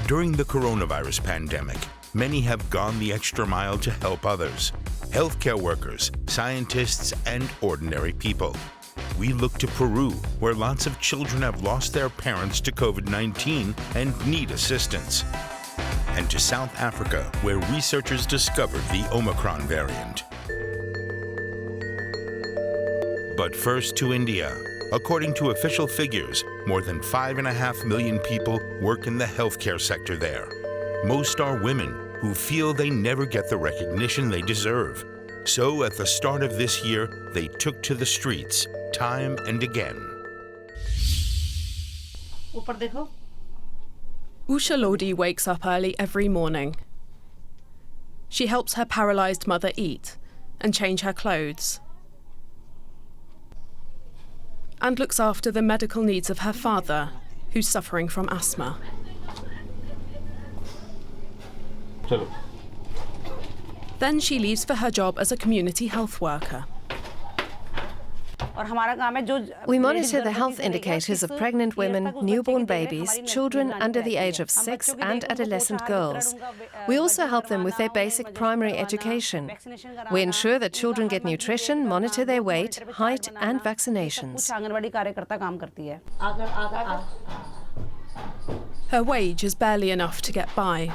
During the coronavirus pandemic, many have gone the extra mile to help others. Healthcare workers, scientists, and ordinary people. We look to Peru, where lots of children have lost their parents to COVID-19 and need assistance. And to South Africa, where researchers discovered the Omicron variant. But first to India. According to official figures, more than 5.5 million people work in the healthcare sector there. Most are women who feel they never get the recognition they deserve. So at the start of this year, they took to the streets, time and again. Usha Lodi wakes up early every morning. She helps her paralysed mother eat and change her clothes, and looks after the medical needs of her father, who's suffering from asthma. Then she leaves for her job as a community health worker. We monitor the health indicators of pregnant women, newborn babies, children under the age of 6 and adolescent girls. We also help them with their basic primary education. We ensure that children get nutrition, monitor their weight, height and vaccinations. Her wage is barely enough to get by.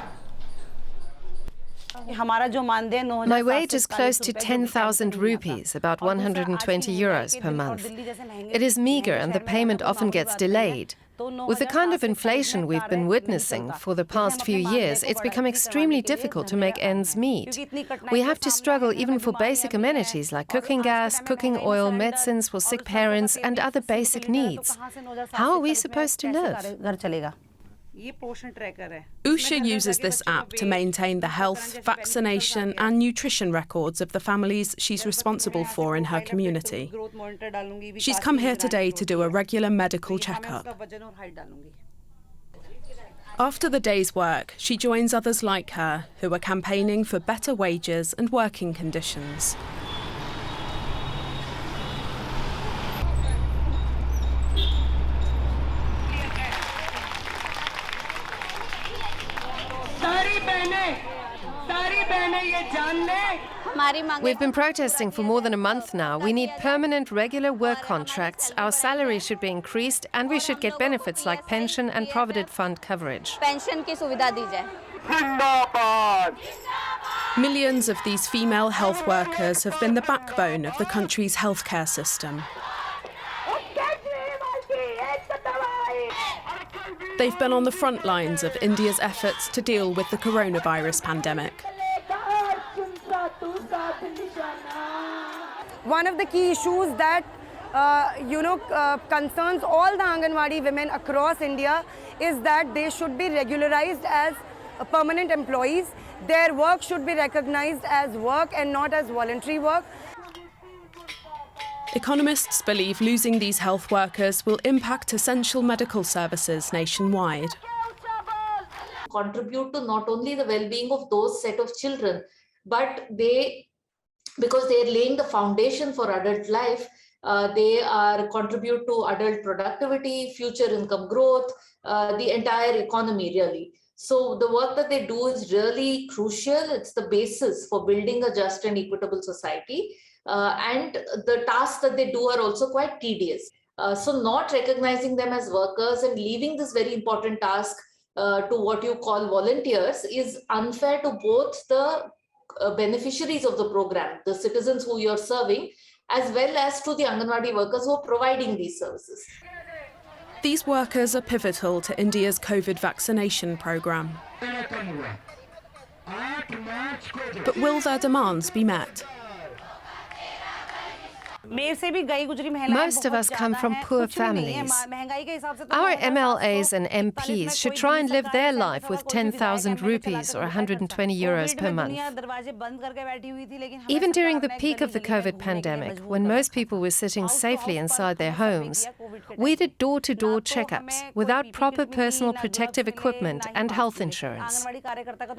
My wage is close to 10,000 rupees, about 120 euros per month. It is meager and the payment often gets delayed. With the kind of inflation we've been witnessing for the past few years, it's become extremely difficult to make ends meet. We have to struggle even for basic amenities like cooking gas, cooking oil, medicines for sick parents and other basic needs. How are we supposed to live? Usha uses this app to maintain the health, vaccination and nutrition records of the families she's responsible for in her community. She's come here today to do a regular medical checkup. After the day's work, she joins others like her who are campaigning for better wages and working conditions. We've been protesting for more than a month now. We need permanent, regular work contracts. Our salary should be increased and we should get benefits like pension and provident fund coverage. Millions of these female health workers have been the backbone of the country's healthcare system. They've been on the front lines of India's efforts to deal with the coronavirus pandemic. One of the key issues that concerns all the Anganwadi women across India is that they should be regularized as permanent employees. Their work should be recognized as work and not as voluntary work. Economists believe losing these health workers will impact essential medical services nationwide. Contribute to not only the well-being of those set of children, but because they are laying the foundation for adult life, they are contribute to adult productivity, future income growth, the entire economy really. So the work that they do is really crucial. It's the basis for building a just and equitable society. And the tasks that they do are also quite tedious. So not recognizing them as workers and leaving this very important task to what you call volunteers is unfair to both the beneficiaries of the program, the citizens who you're serving, as well as to the Anganwadi workers who are providing these services. These workers are pivotal to India's COVID vaccination program. But will their demands be met? Most of us come from poor families. Our MLAs and MPs should try and live their life with 10,000 rupees or 120 euros per month. Even during the peak of the COVID pandemic, when most people were sitting safely inside their homes, we did door-to-door checkups without proper personal protective equipment and health insurance.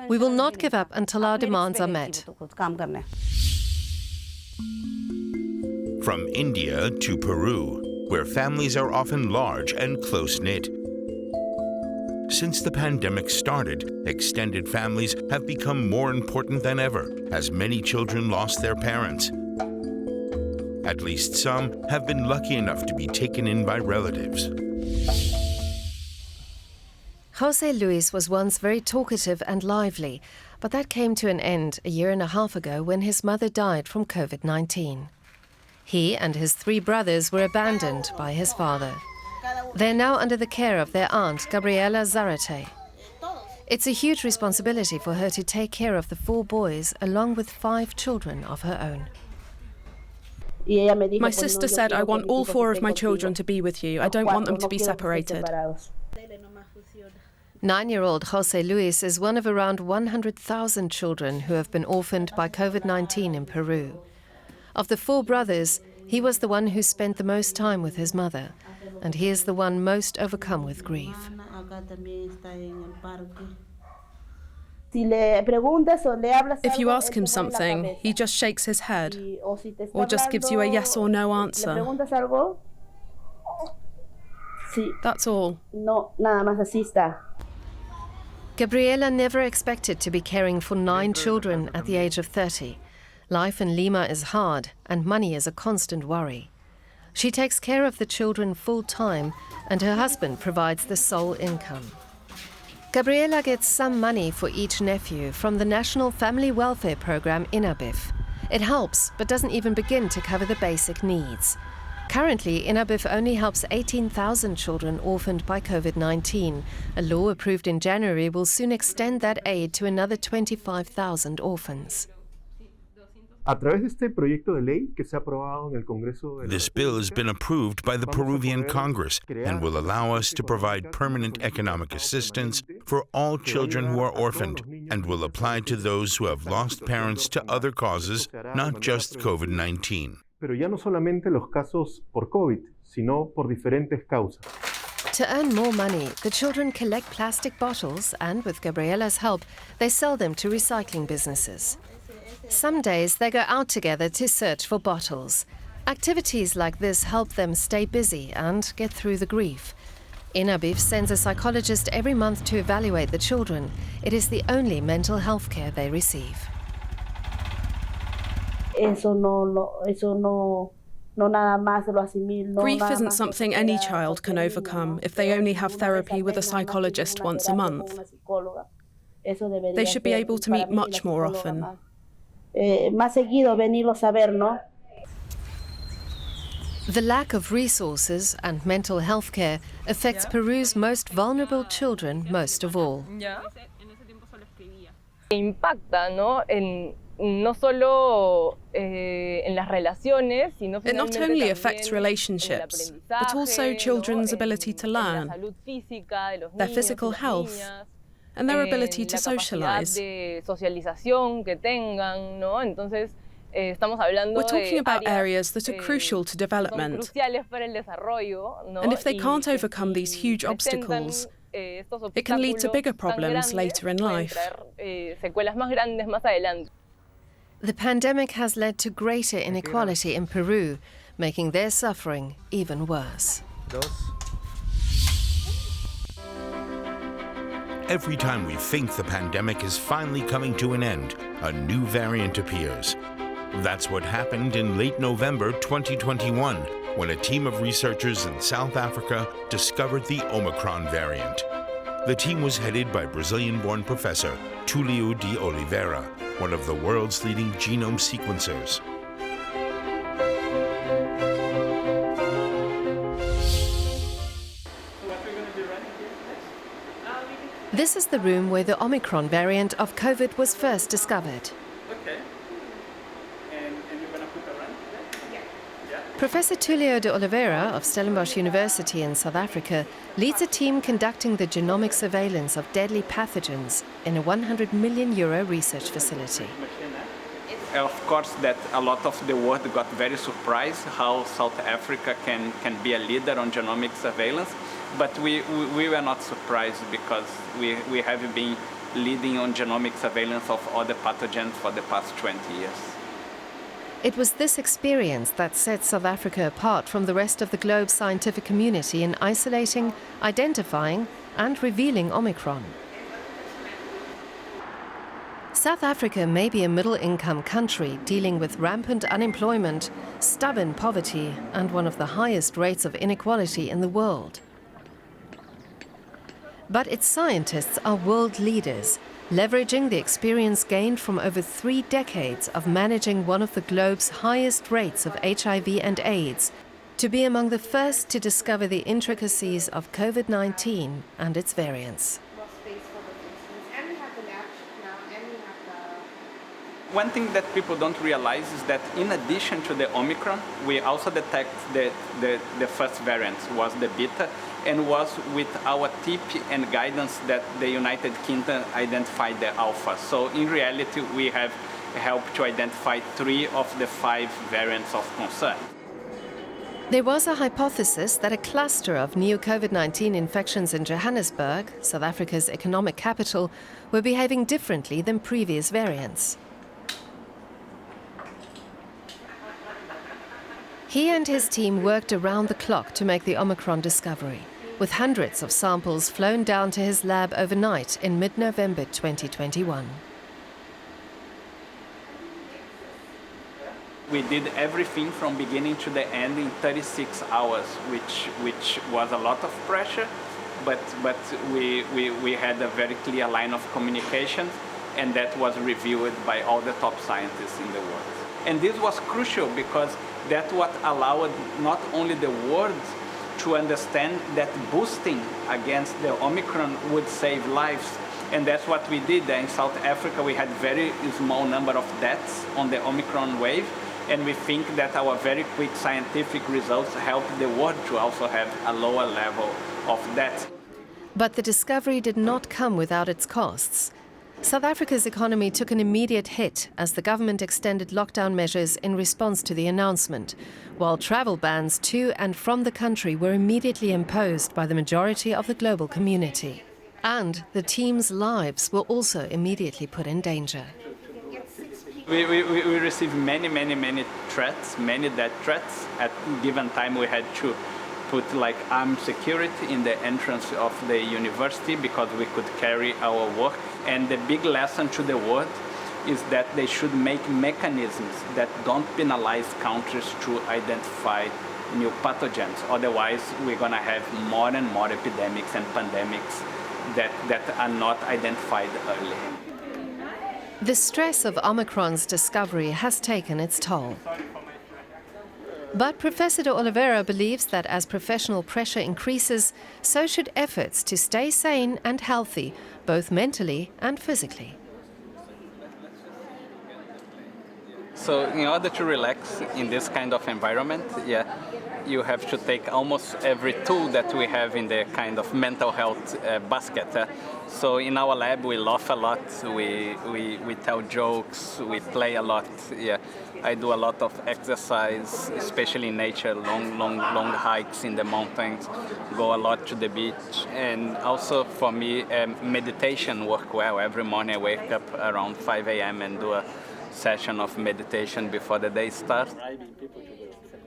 We will not give up until our demands are met. From India to Peru, where families are often large and close-knit. Since the pandemic started, extended families have become more important than ever, as many children lost their parents. At least some have been lucky enough to be taken in by relatives. Jose Luis was once very talkative and lively, but that came to an end a year and a half ago when his mother died from Covid-19. He and his 3 brothers were abandoned by his father. They're now under the care of their aunt, Gabriela Zarate. It's a huge responsibility for her to take care of the 4 boys, along with 5 children of her own. My sister said, I want all 4 of my children to be with you. I don't want them to be separated. 9-year-old Jose Luis is one of around 100,000 children who have been orphaned by COVID-19 in Peru. Of the 4 brothers, he was the one who spent the most time with his mother, and he is the one most overcome with grief. If you ask him something, he just shakes his head, or just gives you a yes or no answer. That's all. Gabriela never expected to be caring for 9 children at the age of 30. Life in Lima is hard, and money is a constant worry. She takes care of the children full-time, and her husband provides the sole income. Gabriela gets some money for each nephew from the National Family Welfare Program INABIF. It helps, but doesn't even begin to cover the basic needs. Currently, INABIF only helps 18,000 children orphaned by COVID-19. A law approved in January will soon extend that aid to another 25,000 orphans. This bill has been approved by the Peruvian Congress and will allow us to provide permanent economic assistance for all children who are orphaned, and will apply to those who have lost parents to other causes, not just COVID-19. To earn more money, the children collect plastic bottles and, with Gabriela's help, they sell them to recycling businesses. Some days they go out together to search for bottles. Activities like this help them stay busy and get through the grief. INABIF sends a psychologist every month to evaluate the children. It is the only mental health care they receive. Grief isn't something any child can overcome if they only have therapy with a psychologist once a month. They should be able to meet much more often. The lack of resources and mental health care affects Peru's most vulnerable children most of all. It not only affects relationships, but also children's ability to learn, their physical health, and their ability to socialize. We're talking about areas that are crucial to development. And if they can't overcome these huge obstacles, it can lead to bigger problems later in life. The pandemic has led to greater inequality in Peru, making their suffering even worse. Every time we think the pandemic is finally coming to an end, a new variant appears. That's what happened in late November 2021, when a team of researchers in South Africa discovered the Omicron variant. The team was headed by Brazilian-born professor Tulio de Oliveira, one of the world's leading genome sequencers. This is the room where the Omicron variant of COVID was first discovered. Okay. And you're going to put a run? Yeah. Professor Tulio de Oliveira of Stellenbosch University in South Africa leads a team conducting the genomic surveillance of deadly pathogens in a €100 million research facility. Of course, that a lot of the world got very surprised how South Africa can be a leader on genomic surveillance. But we were not surprised because we have been leading on genomic surveillance of other pathogens for the past 20 years. It was this experience that set South Africa apart from the rest of the globe's scientific community in isolating, identifying and revealing Omicron. South Africa may be a middle-income country dealing with rampant unemployment, stubborn poverty, and one of the highest rates of inequality in the world. But its scientists are world leaders, leveraging the experience gained from over 3 decades of managing one of the globe's highest rates of HIV and AIDS, to be among the first to discover the intricacies of Covid-19 and its variants. One thing that people don't realize is that in addition to the Omicron, we also detect the first variant was the Beta, and was with our tip and guidance that the United Kingdom identified the Alpha. So in reality, we have helped to identify 3 of the 5 variants of concern. There was a hypothesis that a cluster of new COVID-19 infections in Johannesburg, South Africa's economic capital, were behaving differently than previous variants. He and his team worked around the clock to make the Omicron discovery, with hundreds of samples flown down to his lab overnight in mid-November 2021. We did everything from beginning to the end in 36 hours, which was a lot of pressure, but we had a very clear line of communication, and that was reviewed by all the top scientists in the world. And this was crucial because that's what allowed not only the world to understand that boosting against the Omicron would save lives. And that's what we did. In South Africa, we had very small number of deaths on the Omicron wave. And we think that our very quick scientific results helped the world to also have a lower level of deaths. But the discovery did not come without its costs. South Africa's economy took an immediate hit as the government extended lockdown measures in response to the announcement, while travel bans to and from the country were immediately imposed by the majority of the global community. And the team's lives were also immediately put in danger. We received many threats, many death threats. At a given time, we had to put like armed security in the entrance of the university because we could carry our work. And the big lesson to the world is that they should make mechanisms that don't penalize countries to identify new pathogens. Otherwise, we're going to have more and more epidemics and pandemics that are not identified early. The stress of Omicron's discovery has taken its toll. But Professor de Oliveira believes that as professional pressure increases, so should efforts to stay sane and healthy, both mentally and physically. So in order to relax in this kind of environment, you have to take almost every tool that we have in the kind of mental health basket. So in our lab, we laugh a lot, we tell jokes, we play a lot. I do a lot of exercise, especially in nature, long hikes in the mountains, go a lot to the beach. And also for me, meditation works well. Every morning I wake up around 5 a.m. and do a session of meditation before the day starts.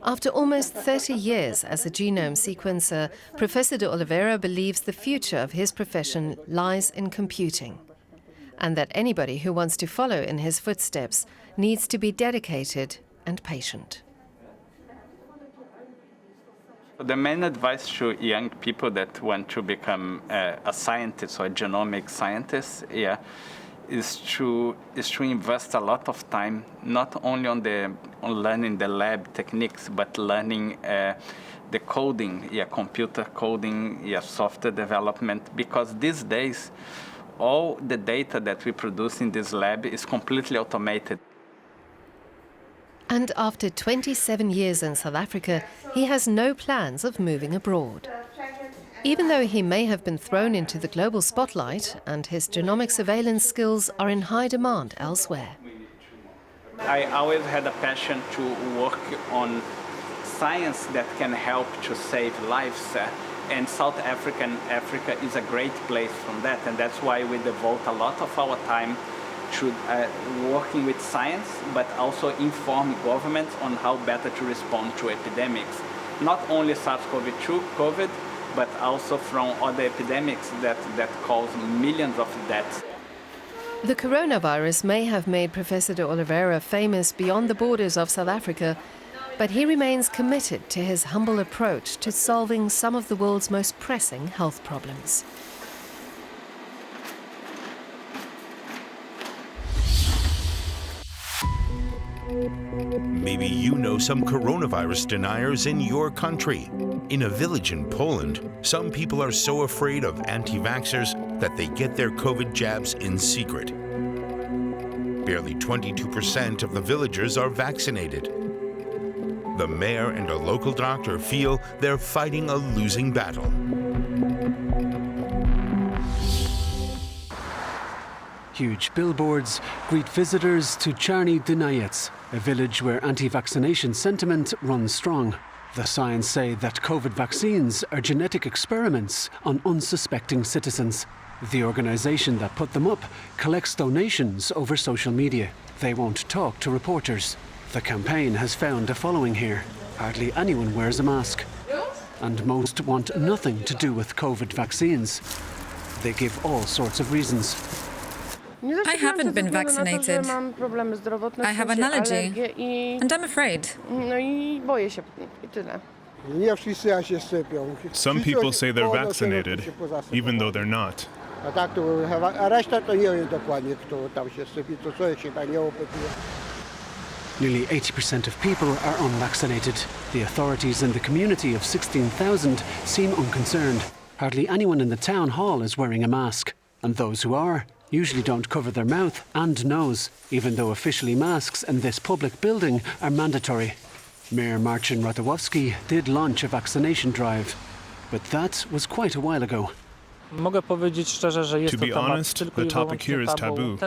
After almost 30 years as a genome sequencer, Professor de Oliveira believes the future of his profession lies in computing, and that anybody who wants to follow in his footsteps needs to be dedicated and patient. The main advice to young people that want to become a scientist or a genomic scientist, is to invest a lot of time, not only on learning the lab techniques, but learning the coding, computer coding, software development, because these days, all the data that we produce in this lab is completely automated. And after 27 years in South Africa, he has no plans of moving abroad. Even though he may have been thrown into the global spotlight and his genomic surveillance skills are in high demand elsewhere. I always had a passion to work on science that can help to save lives. And South Africa is a great place from that. And that's why we devote a lot of our time to working with science, but also inform governments on how better to respond to epidemics. Not only SARS-CoV-2, COVID, but also from other epidemics that cause millions of deaths. The coronavirus may have made Professor de Oliveira famous beyond the borders of South Africa, but he remains committed to his humble approach to solving some of the world's most pressing health problems. Maybe you know some coronavirus deniers in your country. In a village in Poland, some people are so afraid of anti-vaxxers that they get their COVID jabs in secret. Barely 22% of the villagers are vaccinated. The mayor and a local doctor feel they're fighting a losing battle. Huge billboards greet visitors to Czarny Dyniec, a village where anti-vaccination sentiment runs strong. The signs say that COVID vaccines are genetic experiments on unsuspecting citizens. The organisation that put them up collects donations over social media. They won't talk to reporters. The campaign has found a following here. Hardly anyone wears a mask. And most want nothing to do with COVID vaccines. They give all sorts of reasons. I haven't been vaccinated. I have an allergy, and I'm afraid. Some people say they're vaccinated, even though they're not. Nearly 80% of people are unvaccinated. The authorities in the community of 16,000 seem unconcerned. Hardly anyone in the town hall is wearing a mask, and those who are usually don't cover their mouth and nose, even though officially masks in this public building are mandatory. Mayor Marcin Ratowski did launch a vaccination drive, but that was quite a while ago. To be honest, the topic here is taboo.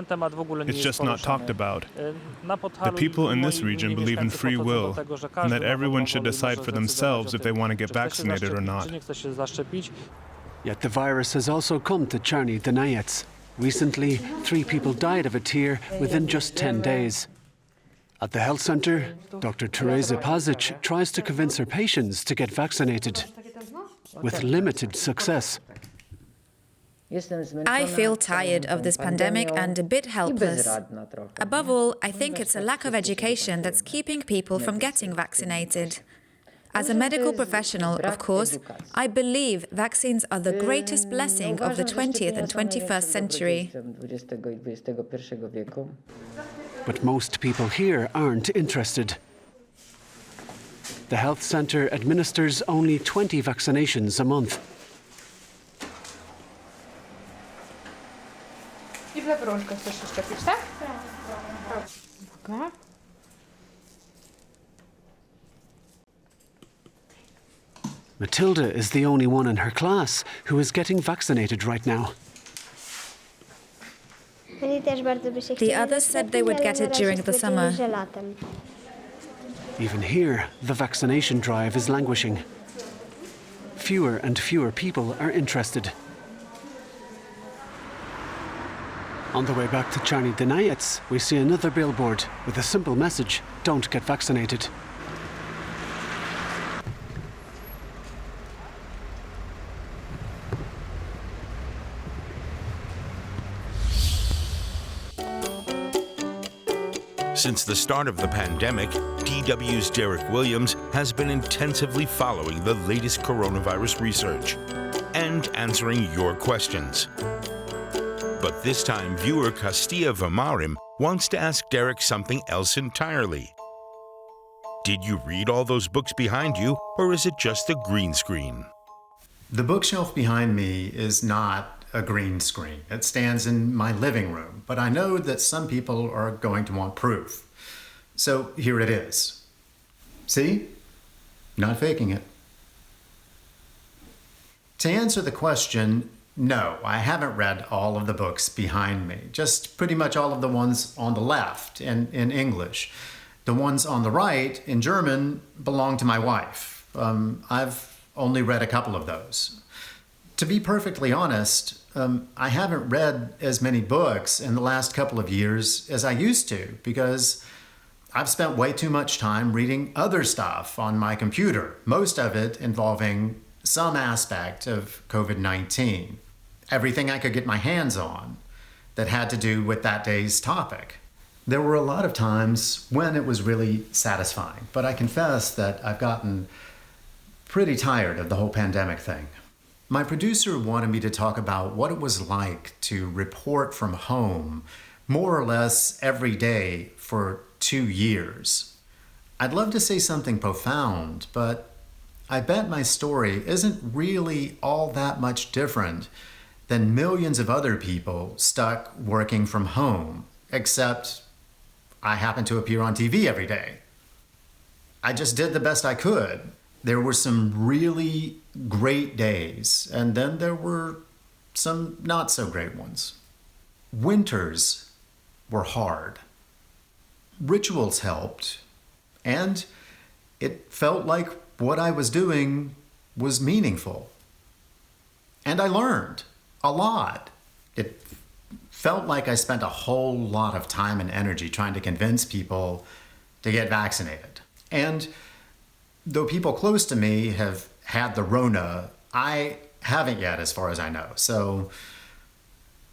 It's just not talked about. The people in this region believe in free will, and that everyone should decide for themselves if they want to get vaccinated or not. Yet the virus has also come to Czarny Dyniec. Recently, 3 people died of it here within just 10 days. At the health centre, Dr. Teresa Pazic tries to convince her patients to get vaccinated, with limited success. I feel tired of this pandemic and a bit helpless. Above all, I think it's a lack of education that's keeping people from getting vaccinated. As a medical professional, of course, I believe vaccines are the greatest blessing of the 20th and 21st century. But most people here aren't interested. The health centre administers only 20 vaccinations a month. Matilda is the only one in her class who is getting vaccinated right now. The others said they would get it during the summer. Even here, the vaccination drive is languishing. Fewer and fewer people are interested. On the way back to Czarny Dyniec, we see another billboard with a simple message: don't get vaccinated. Since the start of the pandemic, DW's Derek Williams has been intensively following the latest coronavirus research and answering your questions. But this time, viewer Castilla Vamarim wants to ask Derek something else entirely. Did you read all those books behind you, or is it just a green screen? The bookshelf behind me is not a green screen. It stands in my living room, but I know that some people are going to want proof. So here it is. See? Not faking it. To answer the question, no, I haven't read all of the books behind me, just pretty much all of the ones on the left in English. The ones on the right in German belong to my wife. I've only read a couple of those. To be perfectly honest, I haven't read as many books in the last couple of years as I used to, because I've spent way too much time reading other stuff on my computer, most of it involving some aspect of COVID-19, everything I could get my hands on that had to do with that day's topic. There were a lot of times when it was really satisfying, but I confess that I've gotten pretty tired of the whole pandemic thing. My producer wanted me to talk about what it was like to report from home more or less every day for 2 years. I'd love to say something profound, but I bet my story isn't really all that much different than millions of other people stuck working from home, except I happen to appear on TV every day. I just did the best I could. There were some really great days, and then there were some not so great ones. Winters were hard. Rituals helped, and it felt like what I was doing was meaningful. And I learned a lot. It felt like I spent a whole lot of time and energy trying to convince people to get vaccinated. And though people close to me have had the Rona, I haven't yet as far as I know. So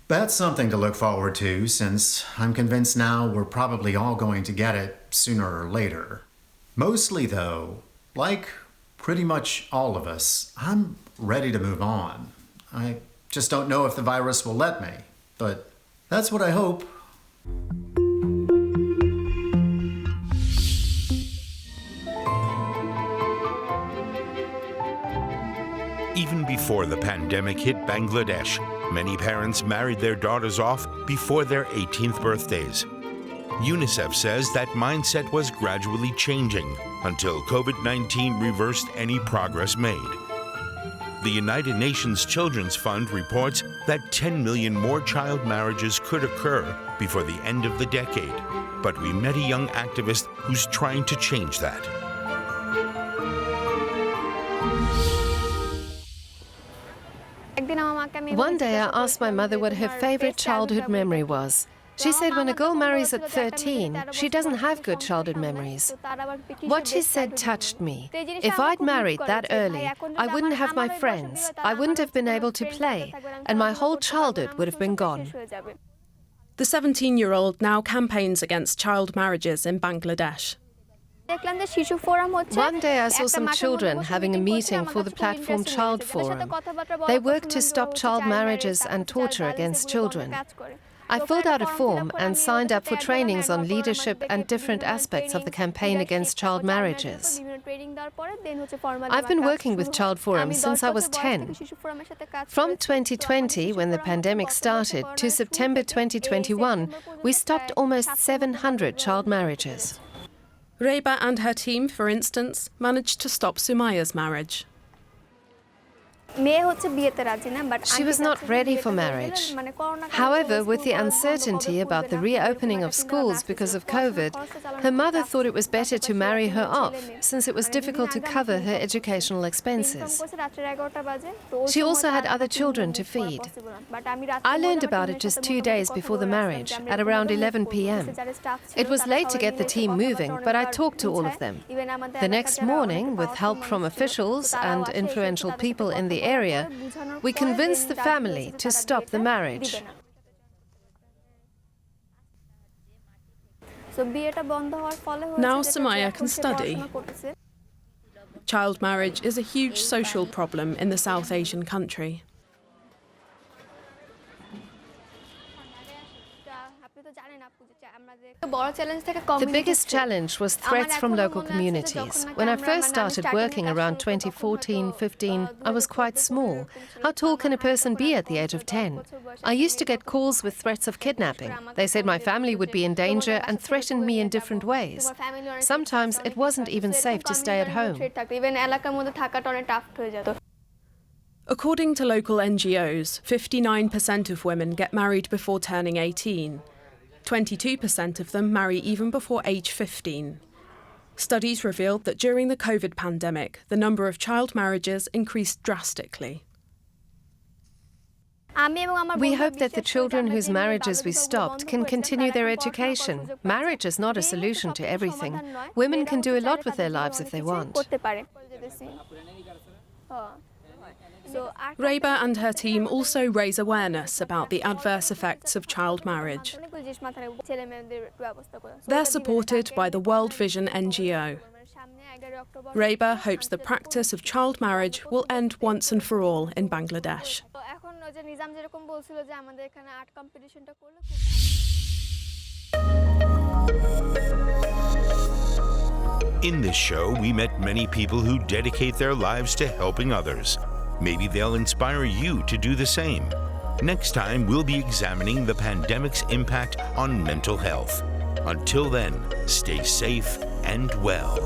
that's something to look forward to, since I'm convinced now we're probably all going to get it sooner or later. Mostly though, like pretty much all of us, I'm ready to move on. I just don't know if the virus will let me, but that's what I hope. Even before the pandemic hit Bangladesh, many parents married their daughters off before their 18th birthdays. UNICEF says that mindset was gradually changing until COVID-19 reversed any progress made. The United Nations Children's Fund reports that 10 million more child marriages could occur before the end of the decade. But we met a young activist who's trying to change that. One day I asked my mother what her favorite childhood memory was. She said when a girl marries at 13, she doesn't have good childhood memories. What she said touched me. If I'd married that early, I wouldn't have my friends, I wouldn't have been able to play, and my whole childhood would have been gone. The 17-year-old now campaigns against child marriages in Bangladesh. One day I saw some children having a meeting for the platform Child Forum. They work to stop child marriages and torture against children. I filled out a form and signed up for trainings on leadership and different aspects of the campaign against child marriages. I've been working with Child Forum since I was 10. From 2020, when the pandemic started, to September 2021, we stopped almost 700 child marriages. Reba and her team, for instance, managed to stop Sumaya's marriage. She was not ready for marriage. However, with the uncertainty about the reopening of schools because of COVID, her mother thought it was better to marry her off, since it was difficult to cover her educational expenses. She also had other children to feed. I learned about it just 2 days before the marriage, at around 11 p.m. It was late to get the team moving, but I talked to all of them. The next morning, with help from officials and influential people in the area, we convinced the family to stop the marriage. Now Sumaya can study. Child marriage is a huge social problem in the South Asian country. The biggest challenge was threats from local communities. When I first started working around 2014-15, I was quite small. How tall can a person be at the age of 10? I used to get calls with threats of kidnapping. They said my family would be in danger and threatened me in different ways. Sometimes it wasn't even safe to stay at home. According to local NGOs, 59% of women get married before turning 18. 22% of them marry even before age 15. Studies revealed that during the COVID pandemic, the number of child marriages increased drastically. We hope that the children whose marriages we stopped can continue their education. Marriage is not a solution to everything. Women can do a lot with their lives if they want. Reba and her team also raise awareness about the adverse effects of child marriage. They're supported by the World Vision NGO. Reba hopes the practice of child marriage will end once and for all in Bangladesh. In this show, we met many people who dedicate their lives to helping others. Maybe they'll inspire you to do the same. Next time, we'll be examining the pandemic's impact on mental health. Until then, stay safe and well.